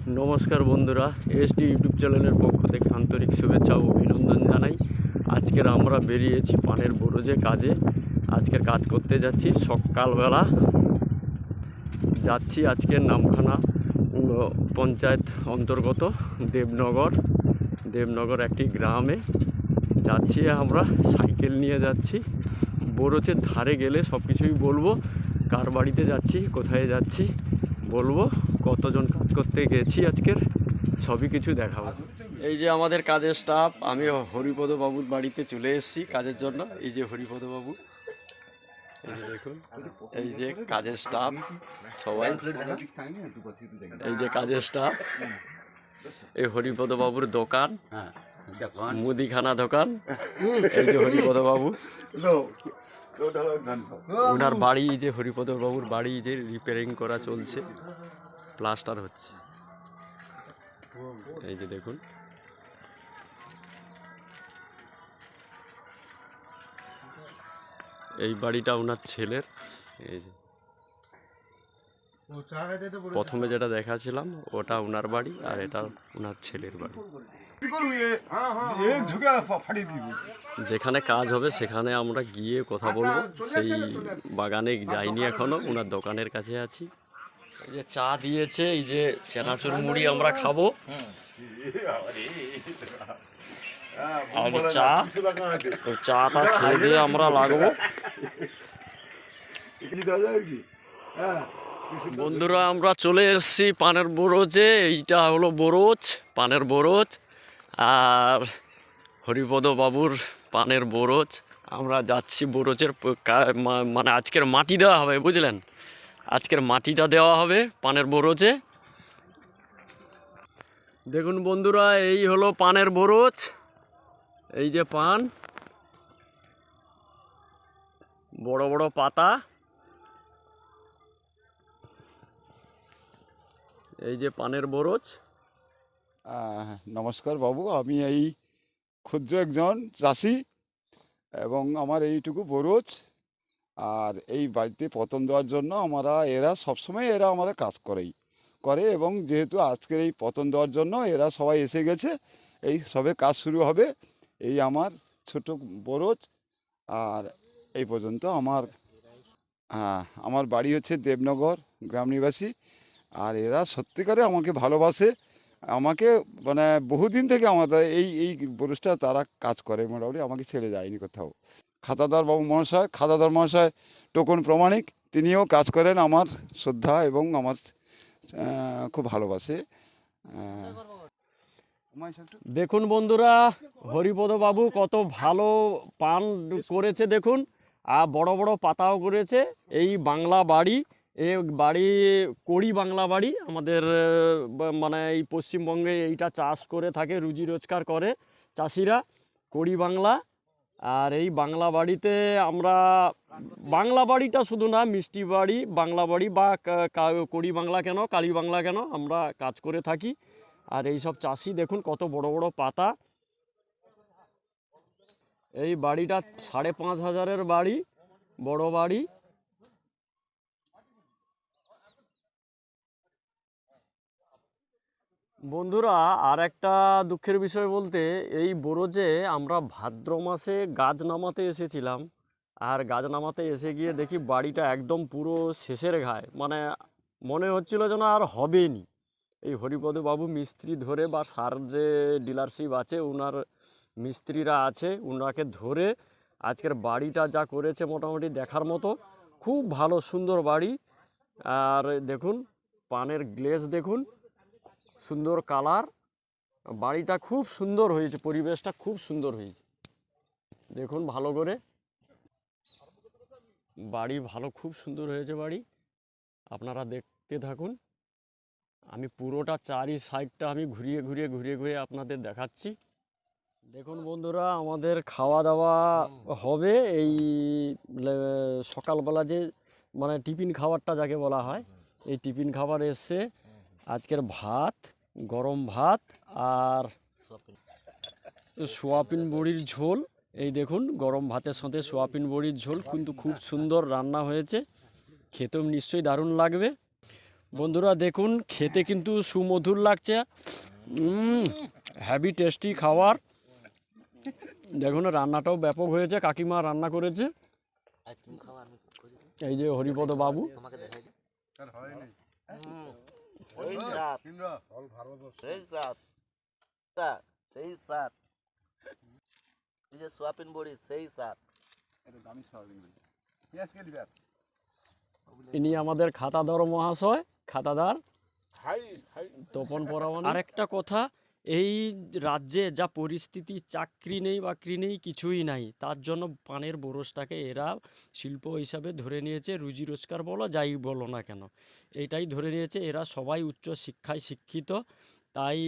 নমস্কার বন্ধুরা, SD YouTube চ্যানেলের পক্ষ থেকে আন্তরিক শুভেচ্ছা ও অভিনন্দন জানাই। আজকের আমরা বেরিয়েছি পানের বরজে কাজে। আজকের কাজ করতে যাচ্ছি সকালবেলা। যাচ্ছি আজকের নামখানা পঞ্চায়েত অন্তর্গত দেবনগর একটি গ্রামে যাচ্ছি। আমরা সাইকেল নিয়ে যাচ্ছি। বরজের ধারে গেলে সব কিছুই বলবো, কার বাড়িতে যাচ্ছি, কোথায় যাচ্ছি বলবো, কতজন কাজ করতে গেছি আজকের সবই কিছু দেখাবো। এই যে আমাদের কাজের স্টাফ, আমি হরিপদ বাবুর বাড়িতে চলে এসেছি কাজের জন্য। এই যে হরিপদ বাবু, এই যে দেখুন, এই যে কাজের স্টাফ সবাই, এই যে কাজের স্টাফ। এই হরিপদ বাবুর দোকান, মুদিখানা দোকান। এই যে হরিপদ বাবু, ওনার বাড়ি, যে হরিপদ বাবুর বাড়ি যে রিপেয়ারিং করা চলছে, প্লাস্টার হচ্ছে। এই যে দেখুন, এই বাড়িটা ওনার ছেলের। এই যে প্রথমে যেটা দেখাছিলাম ওটা ওনার বাড়ি, আর এটা ওনার ছেলের বাড়ি। যেখানে কাজ হবে সেখানে আমরা গিয়ে কথা বলবো। সেই বাগানে যাইনি এখনো, ওনার দোকানের কাছে আছি। এই যে চা দিয়েছে, এই যে চানাচুর মুড়ি আমরা খাবো। আর চা, তো চাটা খেয়ে দিয়ে আমরা লাগবো। বন্ধুরা, আমরা চলে এসেছি পানের বরজে। এইটা হলো বরজ, পানের বরজ, আর হরিপদ বাবুর পানের বরজ। আমরা যাচ্ছি বরজের, মানে আজকের মাটি দেওয়া হবে, বুঝলেন? আজকের মাটিটা দেওয়া হবে পানের বরজে। দেখুন বন্ধুরা, এই হলো পানের বরজ। এই যে পান, বড় বড় পাতা। এই যে পানের বরজ। নমস্কার বাবু, আমি এই ক্ষুদ্র একজন চাষি এবং আমার এইটুকু বরজ। আর এই বাড়িতে পতন দেওয়ার জন্য এরা সবসময় আমরা কাজ করে এবং যেহেতু আজকের এই পতন দেওয়ার জন্য এরা সবাই এসে গেছে, এই সবে কাজ শুরু হবে। এই আমার ছোট বরজ। আর এই পর্যন্ত আমার বাড়ি হচ্ছে দেবনগর, গ্রাম নিবাসী। আর এরা সত্যিকারে আমাকে ভালোবাসে। আমাকে মানে বহুদিন থেকে আমাদের এই বরজটা তারা কাজ করে, মোটামুটি আমাকে ছেড়ে যায়নি কোথাও। খাতাদার মহাশয় টোকন প্রমাণিক, তিনিও কাজ করেন আমার শ্রদ্ধা এবং আমার খুব ভালোবাসে। দেখুন বন্ধুরা, হরিপদ বাবু কত ভালো পান করেছে দেখুন, আর বড় বড় পাতাও করেছে। এই বাংলা বাড়ি, এই বাড়ি কড়ি বাংলা বাড়ি আমাদের, মানে এই পশ্চিমবঙ্গে এইটা চাষ করে থাকে, রুজি রোজগার করে চাষিরা, কড়ি বাংলা। আর এই বাংলা বাড়িতে আমরা, বাংলা বাড়িটা শুধু না, মিষ্টি বাড়ি, বাংলা বাড়ি বা কড়ি বাংলা কেন, কালী বাংলা কেন, আমরা কাজ করে থাকি। আর এই সব চাষি দেখুন কত বড় বড় পাতা। এই বাড়িটা 5,500-এর বাড়ি, বড় বাড়ি। বন্ধুরা, আর একটা দুঃখের বিষয় বলতে, এই বরজে আমরা ভাদ্র মাসে গাছ নামাতে এসেছিলাম। আর গাছ নামাতে এসে গিয়ে দেখি বাড়িটা একদম পুরো শেষের ঘায়ে, মানে মনে হচ্ছিল যেন আর হবেই নি। এই হরিপদ বাবু মিস্ত্রি ধরে, বা সার যে ডিলারশিপ আছে ওনার মিস্ত্রিরা আছে, ওনাকে ধরে আজকের বাড়িটা যা করেছে মোটামুটি দেখার মতো। খুব ভালো সুন্দর বাড়ি। আর দেখুন পানের গ্লেজ, দেখুন সুন্দর কালার। বাড়িটা খুব সুন্দর হয়েছে, পরিবেশটা খুব সুন্দর হয়েছে। দেখুন ভালো করে, বাড়ি ভালো, খুব সুন্দর হয়েছে বাড়ি। আপনারা দেখতে থাকুন। আমি পুরোটা চারি সাইডটা আমি ঘুরিয়ে আপনাদের দেখাচ্ছি। দেখুন বন্ধুরা, আমাদের খাওয়া দাওয়া হবে এই সকালবেলা, যে মানে টিফিন খাবারটা যাকে বলা হয়, এই টিফিন খাবার এসছে। আজকের ভাত, গরম ভাত, আর সোয়াবিন বড়ির ঝোল। এই দেখুন, গরম ভাতের সাথে সোয়াবিন বড়ির ঝোল কিন্তু খুব সুন্দর রান্না হয়েছে, খেতেও নিশ্চয়ই দারুণ লাগবে। বন্ধুরা দেখুন, খেতে কিন্তু সুমধুর লাগছে। হ্যাভি টেস্টি খাবার। দেখুন রান্নাটাও ব্যাপক হয়েছে, কাকিমা রান্না করেছে। এই যে হরিপদ বাবু। সোয়াবিন বড়ি সেই স্বাদ। ইনি আমাদের খাতাদার মহাশয়, খাতাদার তপন পরামানিক। আরেকটা কথা, এই রাজ্যে যা পরিস্থিতি, চাকরি নেই বাকরি নেই, কিছুই নাই, তার জন্য পানের বরজটাকে এরা শিল্প হিসাবে ধরে নিয়েছে। রুজি রোজগার বলো যাই বলো না কেন, এটাই ধরে নিয়েছে। এরা সবাই উচ্চ শিক্ষায় শিক্ষিত, তাই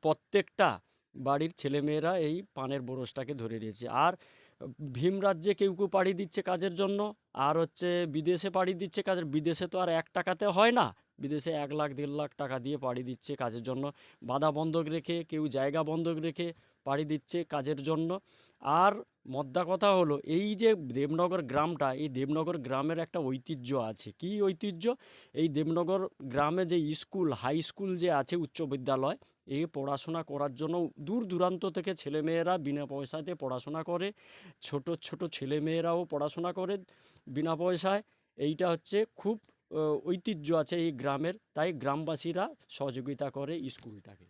প্রত্যেকটা বাড়ির ছেলেমেয়েরা এই পানের বরজটাকে ধরে নিয়েছে। আর ভীম রাজ্যে কেউ কেউ পাড়ি দিচ্ছে কাজের জন্য, আর হচ্ছে বিদেশে পাড়ি দিচ্ছে কাজের। বিদেশে তো আর 1 টাকাতে হয় না, বিদেশে 1 লাখ 1.5 লাখ টাকা দিয়ে পাড়ি দিচ্ছে কাজের জন্য। বাধা বন্ধক রেখে, কেউ জায়গা বন্ধক রেখে পাড়ি দিচ্ছে কাজের জন্য। আর মদ্দা কথা হলো, এই যে দেবনগর গ্রামটা, এই দেবনগর গ্রামের একটা ঐতিহ্য আছে। কি ঐতিহ্য? এই দেবনগর গ্রামে যে স্কুল, হাই স্কুল যে আছে, উচ্চ বিদ্যালয়, এই পড়াশোনা করার জন্য দূর দূরান্ত থেকে ছেলেমেয়েরা বিনা পয়সাতে পড়াশোনা করে। ছোট ছোট ছেলেমেয়েরাও পড়াশোনা করে বিনা পয়সায়। এইটা হচ্ছে খুব ঐতিহ্য আছে এই গ্রামের, তাই গ্রামবাসীরা সহযোগিতা করে স্কুলটাকে।